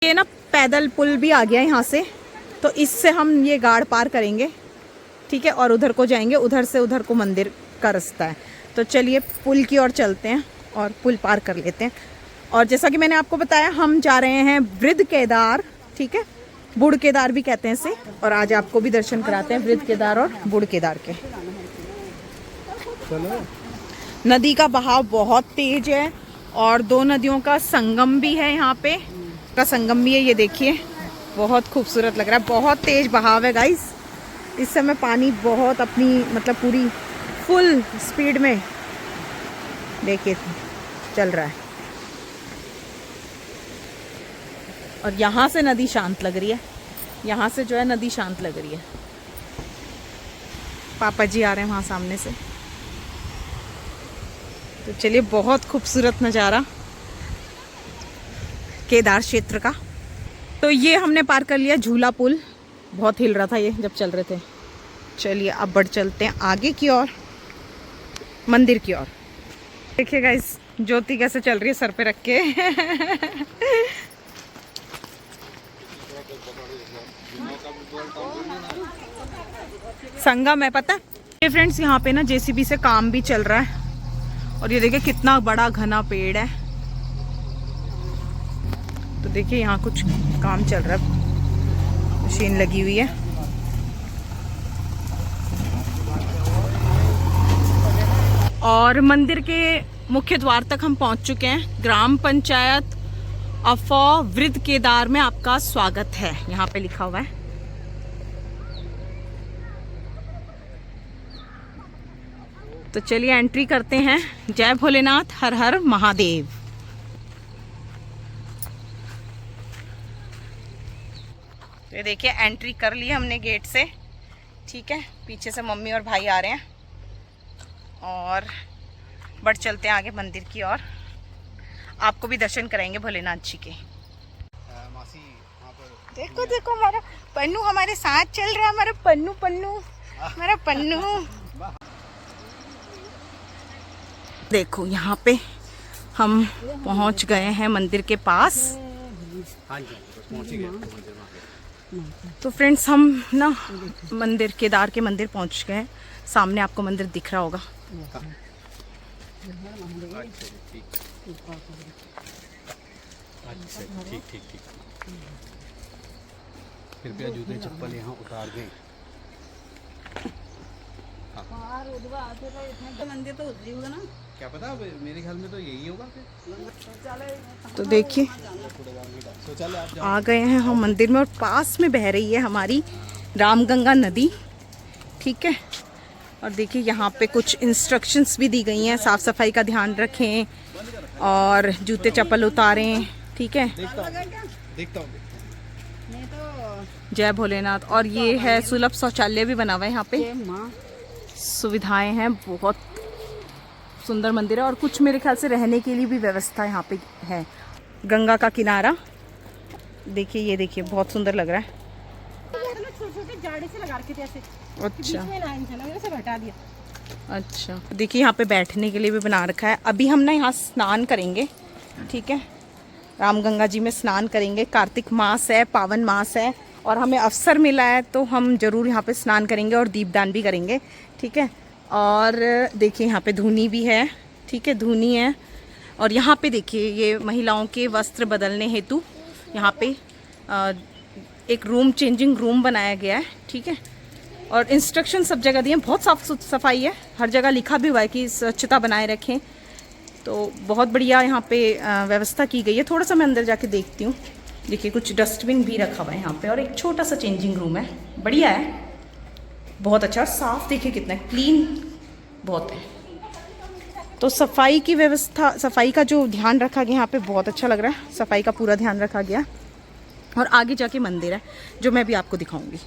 ये ना पैदल पुल भी आ गया यहाँ से, तो इससे हम ये गाड़ पार करेंगे, ठीक है, और उधर को जाएंगे, उधर से उधर को मंदिर का रास्ता है। तो चलिए पुल की ओर चलते हैं और पुल पार कर लेते हैं। और जैसा कि मैंने आपको बताया, हम जा रहे हैं वृद्ध केदार, ठीक है, बुढ़ केदार भी कहते हैं इसे। और आज आपको भी दर्शन कराते हैं वृद्ध केदार और बुढ़ केदार के। नदी का बहाव बहुत तेज है और दो नदियों का संगम भी है, यहाँ पे का संगम भी है। ये देखिए बहुत खूबसूरत लग रहा है, बहुत तेज बहाव है गाइस। इस समय पानी बहुत अपनी मतलब पूरी फुल स्पीड में देखिए चल रहा है। और यहाँ से नदी शांत लग रही है, यहाँ से जो है नदी शांत लग रही है। पापा जी आ रहे हैं वहाँ सामने से। तो चलिए, बहुत खूबसूरत नज़ारा केदार क्षेत्र का। तो ये हमने पार कर लिया झूला पुल, बहुत हिल रहा था ये जब चल रहे थे। चलिए अब बढ़ चलते हैं आगे की ओर, मंदिर की ओर। देखिए गाइस ज्योति कैसे चल रही है सर पे रख के। संगम है पता है ये फ्रेंड्स। यहाँ पे ना जेसीबी से काम भी चल रहा है और ये देखिए कितना बड़ा घना पेड़ है। तो देखिए यहाँ कुछ काम चल रहा है, मशीन लगी हुई है। और मंदिर के मुख्य द्वार तक हम पहुंच चुके हैं। ग्राम पंचायत अफौ वृद्ध केदार में आपका स्वागत है, यहाँ पे लिखा हुआ है। तो चलिए एंट्री करते हैं। जय भोलेनाथ, हर हर महादेव। ये देखिए एंट्री कर ली हमने गेट से, ठीक है। पीछे से मम्मी और भाई आ रहे हैं और बढ़ चलते हैं आगे मंदिर की ओर। आपको भी दर्शन कराएंगे भोलेनाथ जी के। देखो देखो हमारा पन्नू हमारे साथ चल रहा है, हमारा पन्नू पन्नू हमारा पन्नू। देखो यहाँ पे हम पहुँच गए हैं मंदिर के पास। तो फ्रेंड्स हम ना मंदिर केदार के मंदिर पहुँच गए हैं। सामने आपको मंदिर दिख रहा होगा। ठीक ठीक ठीक। कृपया जूते चप्पल यहाँ उतार दें। मंदिर तो उधर ही होगा ना, क्या पता, मेरे ख्याल में तो यही होगा फिर। तो देखिए आ गए हैं हम मंदिर में और पास में बह रही है हमारी रामगंगा नदी, ठीक है। और देखिए यहाँ पे कुछ इंस्ट्रक्शंस भी दी गई हैं, साफ सफाई का ध्यान रखें और जूते चप्पल उतारें, ठीक है। देखता हूँ। जय भोलेनाथ। और ये है सुलभ शौचालय भी बना हुआ है यहाँ पे, सुविधाएं हैं, बहुत सुंदर मंदिर है। और कुछ मेरे ख्याल से रहने के लिए भी व्यवस्था यहाँ पे है। गंगा का किनारा देखिए, ये देखिए बहुत सुंदर लग रहा है। अच्छा देखिए यहाँ पे बैठने के लिए भी बना रखा है। अभी हम ना यहाँ स्नान करेंगे, ठीक है, रामगंगा जी में स्नान करेंगे। कार्तिक मास है, पावन मास है और हमें अवसर मिला है तो हम जरूर यहाँ पे स्नान करेंगे और दीपदान भी करेंगे, ठीक है। और देखिए यहाँ पे धूनी भी है, ठीक है, धूनी है। और यहाँ पे देखिए ये महिलाओं के वस्त्र बदलने हेतु यहाँ पे एक रूम, चेंजिंग रूम बनाया गया है, ठीक है। और इंस्ट्रक्शन सब जगह दिए हैं, बहुत साफ सफाई है, हर जगह लिखा भी हुआ है कि स्वच्छता बनाए रखें। तो बहुत बढ़िया यहाँ पे व्यवस्था की गई है। थोड़ा सा मैं अंदर जाके देखती हूँ। देखिए कुछ डस्टबिन भी रखा हुआ है यहाँ पे और एक छोटा सा चेंजिंग रूम है, बढ़िया है, बहुत अच्छा। और साफ देखिए कितना क्लीन बहुत है। तो सफाई की व्यवस्था, सफाई का जो ध्यान रखा गया यहाँ पे बहुत अच्छा लग रहा है, सफाई का पूरा ध्यान रखा गया। और आगे जाके मंदिर है जो मैं भी आपको दिखाऊंगी।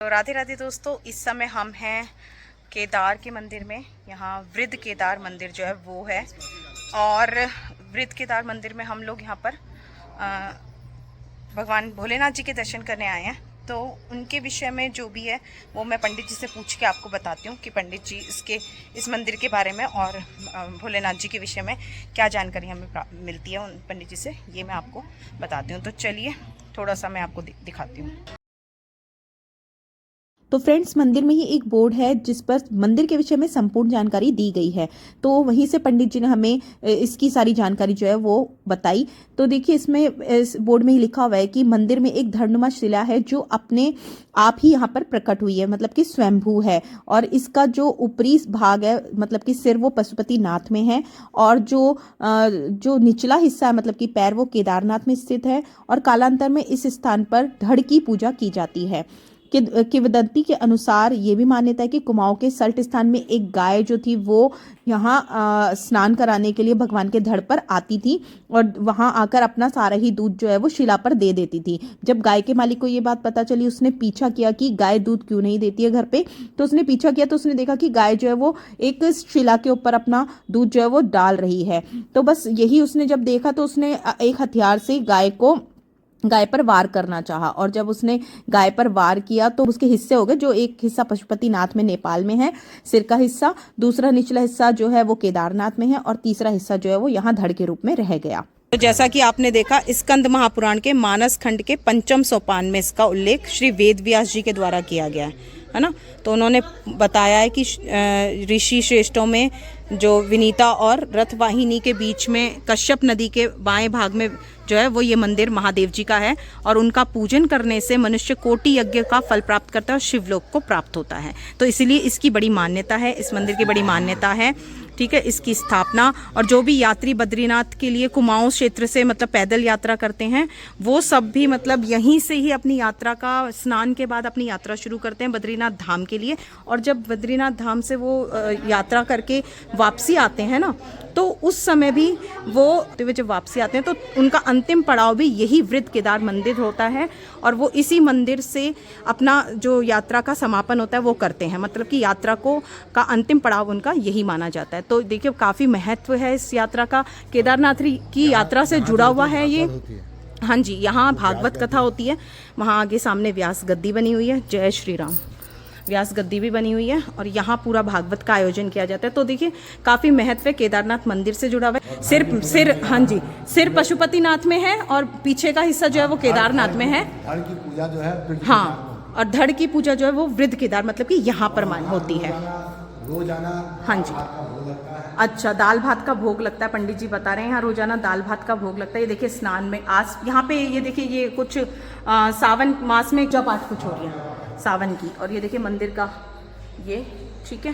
तो राधे राधे दोस्तों, इस समय हम हैं केदार के मंदिर में। यहाँ वृद्ध केदार मंदिर जो है वो है। और वृद्ध केदार मंदिर में हम लोग यहाँ पर भगवान भोलेनाथ जी के दर्शन करने आए हैं। तो उनके विषय में जो भी है वो मैं पंडित जी से पूछ के आपको बताती हूँ कि पंडित जी इस मंदिर के बारे में और भोलेनाथ जी के विषय में क्या जानकारी हमें मिलती है उन पंडित जी से, ये मैं आपको बताती हूँ। तो चलिए थोड़ा सा मैं आपको दिखाती हूँ। तो फ्रेंड्स, मंदिर में ही एक बोर्ड है जिस पर मंदिर के विषय में संपूर्ण जानकारी दी गई है। तो वहीं से पंडित जी ने हमें इसकी सारी जानकारी जो है वो बताई। तो देखिए, इस बोर्ड में ही लिखा हुआ है कि मंदिर में एक धरणुमा शिला है जो अपने आप ही यहाँ पर प्रकट हुई है, मतलब कि स्वयंभू है। और इसका जो ऊपरी भाग है, मतलब कि सिर, वो पशुपति नाथ में है, और जो निचला हिस्सा है, मतलब कि पैर, वो केदारनाथ में स्थित है। और कालांतर में इस स्थान पर धड़ की पूजा की जाती है। किंवदंती के अनुसार ये भी मान्यता है कि कुमाऊं के सल्ट स्थान में एक गाय जो थी वो यहाँ स्नान कराने के लिए भगवान के धड़ पर आती थी और वहां आकर अपना सारा ही दूध जो है वो शिला पर दे देती थी। जब गाय के मालिक को ये बात पता चली, उसने पीछा किया कि गाय दूध क्यों नहीं देती है घर पे। तो उसने पीछा किया तो उसने देखा कि गाय जो है वो एक शिला के ऊपर अपना दूध जो है वो डाल रही है। तो बस यही उसने जब देखा तो उसने एक हथियार से गाय पर वार करना चाहा, और जब उसने गाय पर वार किया तो उसके हिस्से हो गए। जो एक हिस्सा पशुपतिनाथ में नेपाल में है, सिर का हिस्सा, दूसरा निचला हिस्सा जो है वो केदारनाथ में है, और तीसरा हिस्सा जो है वो यहाँ धड़ के रूप में रह गया। तो जैसा कि आपने देखा, स्कंद महापुराण के मानस खंड के 5वें सोपान में इसका उल्लेख श्री वेद व्यास जी के द्वारा किया गया है ना। तो उन्होंने बताया है कि ऋषि श्रेष्ठों में जो विनीता और रथवाहिनी के बीच में कश्यप नदी के बाएं भाग में जो है वो ये मंदिर महादेव जी का है, और उनका पूजन करने से मनुष्य कोटि यज्ञ का फल प्राप्त करता है और शिवलोक को प्राप्त होता है। तो इसीलिए इसकी बड़ी मान्यता है, इस मंदिर की बड़ी मान्यता है। ठीक है, इसकी स्थापना, और जो भी यात्री बद्रीनाथ के लिए कुमाऊं क्षेत्र से मतलब पैदल यात्रा करते हैं, वो सब भी मतलब यहीं से ही अपनी यात्रा का, स्नान के बाद अपनी यात्रा शुरू करते हैं बद्रीनाथ धाम के लिए। और जब बद्रीनाथ धाम से वो यात्रा करके वापसी आते हैं ना, तो उस समय भी वो जब वापसी आते हैं तो उनका अंतिम पड़ाव भी यही वृद्ध केदार मंदिर होता है, और वो इसी मंदिर से अपना जो यात्रा का समापन होता है वो करते हैं। मतलब कि यात्रा का अंतिम पड़ाव उनका यही माना जाता है। तो देखिए, काफ़ी महत्व है इस यात्रा का, केदारनाथ की यात्रा से जुड़ा हुआ है ये। हाँ जी, यहाँ भागवत कथा होती है, वहाँ आगे सामने व्यास गद्दी बनी हुई है, जय श्री राम, व्यास गद्दी भी बनी हुई है, और यहाँ पूरा भागवत का आयोजन किया जाता है। तो देखिए, काफ़ी महत्व है, केदारनाथ मंदिर से जुड़ा हुआ है। सिर हाँ जी, सिर पशुपतिनाथ में है और पीछे का हिस्सा जो है वो केदारनाथ में है। धड़ की पूजा जो है, हाँ, और धड़ की पूजा जो है वो वृद्ध केदार मतलब कि यहाँ पर होती है रोजाना। हाँ जी, अच्छा, दाल भात का भोग लगता है, पंडित जी बता रहे हैं यहाँ रोजाना दाल भात का भोग लगता है। ये देखिए, स्नान में आज यहाँ पे ये देखिए, ये कुछ सावन मास में पूजा पाठ कुछ हो रही है सावन की। और ये देखिए मंदिर का ये, ठीक है,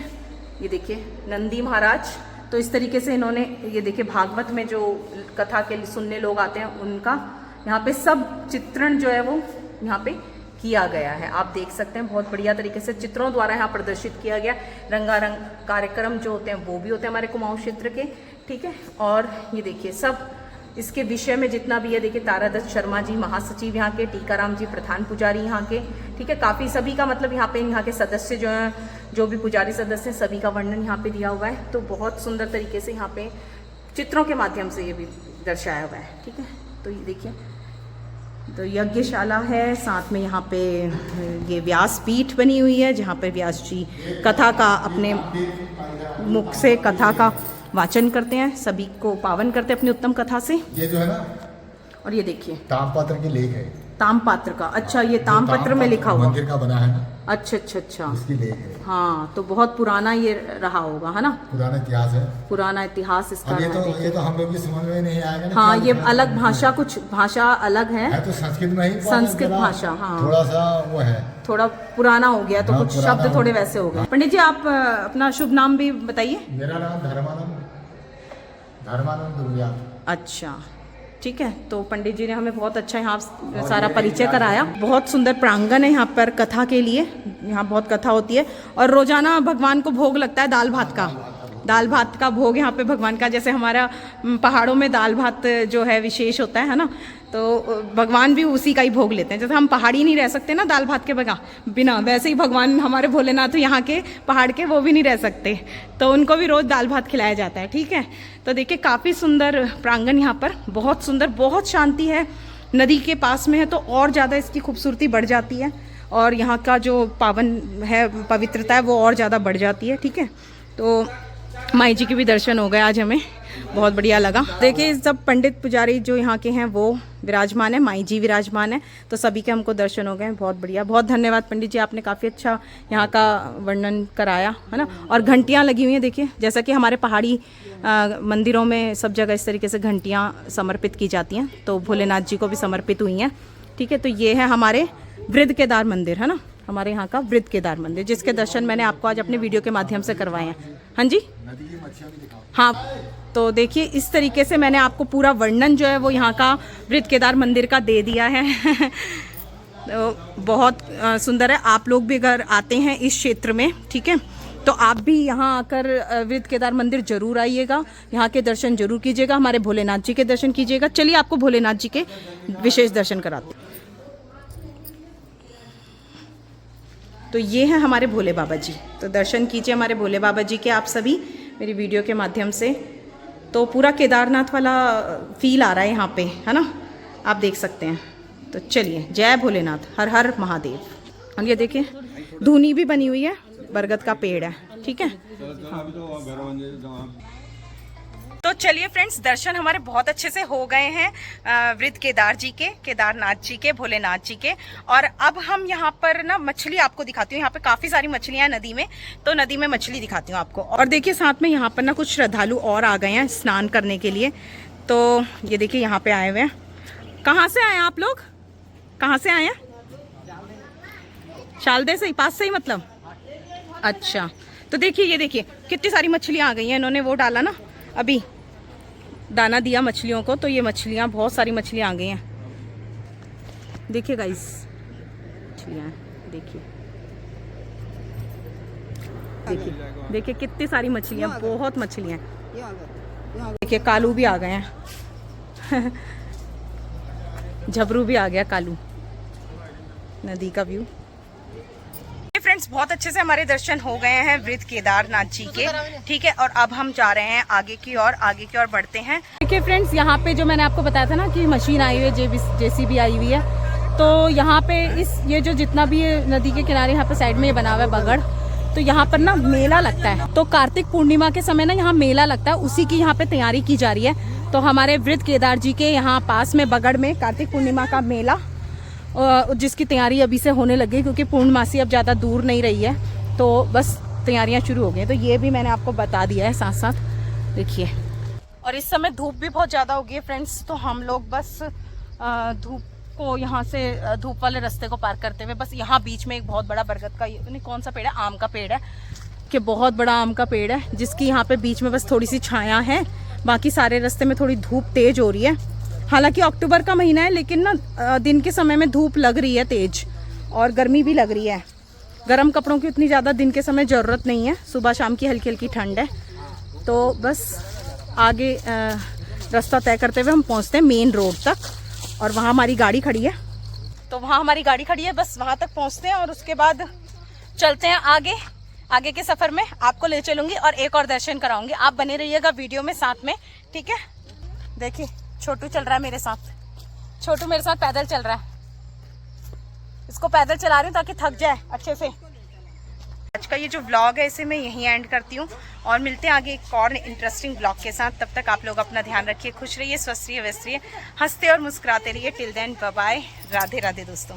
ये देखिए नंदी महाराज। तो इस तरीके से इन्होंने, ये देखिए भागवत में जो कथा के सुनने लोग आते हैं उनका यहाँ पे सब चित्रण जो है वो यहाँ पे किया गया है। आप देख सकते हैं, बहुत बढ़िया तरीके से चित्रों द्वारा यहाँ प्रदर्शित किया गया। रंगारंग कार्यक्रम जो होते हैं वो भी होते हैं हमारे कुमाऊं क्षेत्र के, ठीक है। और ये देखिए सब इसके विषय में जितना भी है, देखिए तारादत्त शर्मा जी महासचिव यहाँ के, टीकाराम जी प्रधान पुजारी यहाँ के, ठीक है। काफ़ी सभी का मतलब यहाँ पे यहाँ के सदस्य जो हैं, जो भी पुजारी सदस्य हैं, सभी का वर्णन यहाँ पे दिया हुआ है। तो बहुत सुंदर तरीके से यहाँ पे चित्रों के माध्यम से ये भी दर्शाया हुआ है, ठीक है। तो ये देखिए, तो यज्ञशाला है, साथ में यहाँ पे ये व्यास पीठ बनी हुई है जहाँ पे व्यास जी कथा का अपने मुख से कथा का वाचन करते हैं, सभी को पावन करते हैं अपनी उत्तम कथा से। ये जो है ना, और ये देखिए तामपत्र की लेख है, तामपत्र का, अच्छा ये तामपत्र में लिखा हुआ मंदिर का बना है ना, अच्छा अच्छा अच्छा, इसकी लेख है। हाँ, तो बहुत पुराना ये रहा होगा, है ना, पुराना इतिहास है, पुराना इतिहास इसका। ये तो हम लोग की समझ में नहीं आएगा ना। हाँ, ये अलग भाषा, कुछ भाषा अलग है, तो संस्कृत में ही, संस्कृत भाषा, हाँ थोड़ा सा वो है, थोड़ा पुराना हो गया, तो हाँ, कुछ शब्द थोड़े वैसे हो गए। पंडित जी, आप अपना शुभ नाम भी बताइए। मेरा नाम धर्मानंद दुर्व्या। अच्छा, ठीक है। तो पंडित जी ने हमें बहुत अच्छा यहाँ सारा परिचय कराया। बहुत सुंदर प्रांगण है यहाँ पर कथा के लिए, यहाँ बहुत कथा होती है, और रोजाना भगवान को भोग लगता है दाल भात का। दाल भात का भोग यहाँ पे भगवान का, जैसे हमारा पहाड़ों में दाल भात जो है विशेष होता है ना, तो भगवान भी उसी का ही भोग लेते हैं। जैसे हम पहाड़ी नहीं रह सकते ना दाल भात के बिना, वैसे ही भगवान हमारे भोलेनाथ यहाँ के पहाड़ के वो भी नहीं रह सकते, तो उनको भी रोज़ दाल भात खिलाया जाता है, ठीक है। तो देखिए, काफ़ी सुंदर प्रांगण यहाँ पर, बहुत सुंदर, बहुत शांति है, नदी के पास में है तो और ज़्यादा इसकी खूबसूरती बढ़ जाती है और यहाँ का जो पावन है, पवित्रता है, वो और ज़्यादा बढ़ जाती है। ठीक है, तो माई जी के भी दर्शन हो गए आज, हमें बहुत बढ़िया लगा। देखिए सब पंडित पुजारी जो यहाँ के हैं वो विराजमान है, माई जी विराजमान है, तो सभी के हमको दर्शन हो गए, बहुत बढ़िया। बहुत धन्यवाद पंडित जी, आपने काफ़ी अच्छा यहाँ का वर्णन कराया, है ना। और घंटियाँ लगी हुई हैं, देखिए जैसा कि हमारे पहाड़ी मंदिरों में सब जगह इस तरीके से घंटियाँ समर्पित की जाती हैं, तो भोलेनाथ जी को भी समर्पित हुई हैं। ठीक है, तो ये है हमारे वृद्ध केदार मंदिर, है ना, हमारे यहाँ का वृद्ध केदार मंदिर, जिसके दर्शन मैंने आपको आज अपने वीडियो के माध्यम से करवाए हैं। हाँ जी, हाँ, तो देखिए इस तरीके से मैंने आपको पूरा वर्णन जो है वो यहाँ का वृद्ध केदार मंदिर का दे दिया है। तो बहुत सुंदर है। आप लोग भी अगर आते हैं इस क्षेत्र में, ठीक है, तो आप भी यहाँ आकर वृद्ध केदार मंदिर जरूर आइएगा, यहाँ के दर्शन जरूर कीजिएगा, हमारे भोलेनाथ जी के दर्शन कीजिएगा। चलिए आपको भोलेनाथ जी के विशेष दर्शन कराते हैं। तो ये है हमारे भोले बाबा जी, तो दर्शन कीजिए हमारे भोले बाबा जी के आप सभी मेरी वीडियो के माध्यम से। तो पूरा केदारनाथ वाला फील आ रहा है यहाँ पे, है ना, आप देख सकते हैं। तो चलिए, जय भोलेनाथ, हर हर महादेव। और ये देखिए धूनी भी बनी हुई है, बरगद का पेड़ है। ठीक है, तो चलिए फ्रेंड्स, दर्शन हमारे बहुत अच्छे से हो गए हैं वृद्ध केदार जी के, केदारनाथ जी के, भोलेनाथ जी के। और अब हम यहाँ पर ना मछली आपको दिखाती हूँ, यहाँ पे काफ़ी सारी मछलियाँ हैं नदी में, तो नदी में मछली दिखाती हूँ आपको। और देखिए साथ में यहाँ पर ना कुछ श्रद्धालु और आ गए हैं स्नान करने के लिए। तो ये देखिए यहाँ पे आए हुए हैं। कहाँ से आए हैं आप लोग, कहाँ से आए हैं? शालदे से ही, पास से ही मतलब। अच्छा, तो देखिए ये देखिए कितनी सारी मछलियाँ आ गई हैं। इन्होंने वो डाला ना, अभी दाना दिया मछलियों को, तो ये मछलियाँ, बहुत सारी मछलियाँ आ गई हैं। देखिए गाइस, मछलियाँ देखिए, देखिए देखिए कितनी सारी मछलियाँ, बहुत मछलियाँ। देखिए कालू भी आ गए हैं। झबरू भी आ गया, कालू। नदी का व्यू। फ्रेंड्स, बहुत अच्छे से हमारे दर्शन हो गए हैं वृद्ध केदारनाथ जी के। ठीक है, और अब हम जा रहे हैं आगे की ओर बढ़ते हैं। देखिए फ्रेंड्स, यहाँ पे जो मैंने आपको बताया था ना कि मशीन आई हुई है, जेसीबी आई हुई है, तो यहाँ पे ये जो जितना भी नदी के किनारे यहाँ पे साइड में ये बना हुआ है बगड़, तो यहाँ पर ना मेला लगता है। तो कार्तिक पूर्णिमा के समय ना यहाँ मेला लगता है, उसी की यहाँ पे तैयारी की जा रही है। तो हमारे वृद्ध केदार जी के यहाँ पास में बगड़ में कार्तिक पूर्णिमा का मेला, जिसकी तैयारी अभी से होने लगी, क्योंकि पूर्णमासी अब ज़्यादा दूर नहीं रही है, तो बस तैयारियां शुरू हो गई। तो ये भी मैंने आपको बता दिया है साथ साथ, देखिए। और इस समय धूप भी बहुत ज़्यादा हो गई है फ्रेंड्स, तो हम लोग बस धूप को यहाँ से, धूप वाले रास्ते को पार करते हुए, बस यहाँ बीच में एक बहुत बड़ा बरगद का, नहीं कौन सा पेड़ है, आम का पेड़ है, कि बहुत बड़ा आम का पेड़ है, जिसकी यहाँ पे बीच में बस थोड़ी सी छाया है, बाकी सारे रास्ते में थोड़ी धूप तेज हो रही है। हालांकि अक्टूबर का महीना है, लेकिन ना दिन के समय में धूप लग रही है तेज, और गर्मी भी लग रही है। गर्म कपड़ों की उतनी ज़्यादा दिन के समय ज़रूरत नहीं है, सुबह शाम की हल्की हल्की ठंड है। तो बस आगे रास्ता तय करते हुए हम पहुंचते हैं मेन रोड तक, और वहाँ हमारी गाड़ी खड़ी है। तो वहाँ हमारी गाड़ी खड़ी है, बस वहाँ तक पहुँचते हैं और उसके बाद चलते हैं आगे के सफ़र में आपको ले चलूँगी और एक और दर्शन कराऊँगी। आप बने रहिएगा वीडियो में साथ में, ठीक है। देखिए छोटू चल रहा है मेरे साथ, छोटू मेरे साथ पैदल चल रहा है, इसको पैदल चला रही हूँ ताकि थक जाए अच्छे से। आज का ये जो व्लॉग है इसे मैं यहीं एंड करती हूँ, और मिलते हैं आगे एक और इंटरेस्टिंग व्लॉग के साथ। तब तक आप लोग अपना ध्यान रखिए, खुश रहिए, स्वस्थ रहिए, व्यस्त रहिए, हंसते और मुस्कुराते रहिए। Till then bye bye, Radhe Radhe दोस्तों।